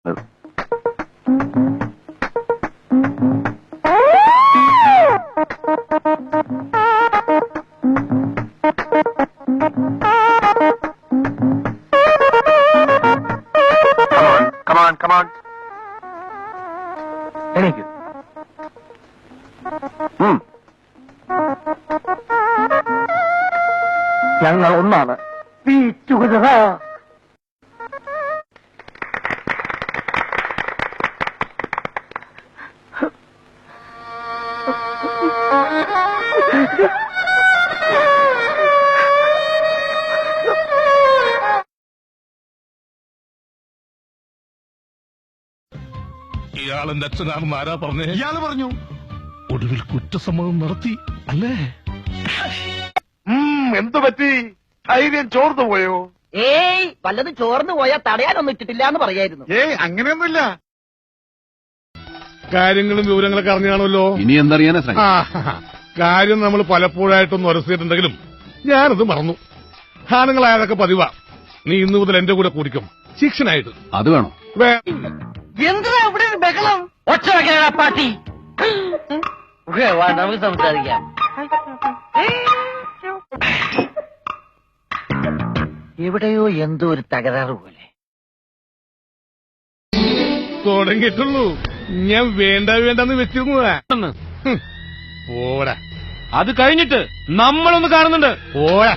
Come on. എണീക്കൂ. ഞങ്ങൾ ഒന്നാണ്. ഇയാളെന്റെ അച്ഛനാണെന്ന് ആരാ പറഞ്ഞേ? ഇയാള് പറഞ്ഞു. ഒടുവിൽ കുറ്റസമ്മതം നടത്തി അല്ലേ? എന്തു പറ്റി? ധൈര്യം ചോർന്നു പോയോ? ഏയ് വല്ലതും ചോർന്നു പോയാൽ തടയാനൊന്നും ഇട്ടിട്ടില്ല എന്ന് പറയായിരുന്നു. അങ്ങനെയൊന്നുമില്ല. കാര്യങ്ങളും വിവരങ്ങളൊക്കെ അറിഞ്ഞാണല്ലോ. ഇനി എന്തറിയാനാ ശ്രമം? കാര്യം നമ്മൾ പലപ്പോഴായിട്ടൊന്ന് ഉരസിയിട്ടുണ്ടെങ്കിലും ഞാനത് മറന്നു. ആണുങ്ങളായതൊക്കെ പതിവാ. നീ ഇന്നു മുതൽ എന്റെ കൂടെ കൂടിക്കും, ശിക്ഷനായിട്ട്. അത് വേണോ? എന്താ ഇവിടെ ഒരു ബഹളം? ഒച്ച വെക്കണ പാട്ടി. നമുക്ക് സംസാരിക്കാം. എവിടെയോ എന്തോ ഒരു തകരാറ് പോലെ. തുടങ്ങിയിട്ടുള്ളൂ. ഞാൻ വേണ്ടെന്ന് വെച്ചിരുന്നതാ. പോടാ. അത് കഴിഞ്ഞിട്ട് നമ്മളൊന്ന് കാണുന്നുണ്ട്. പോടാ.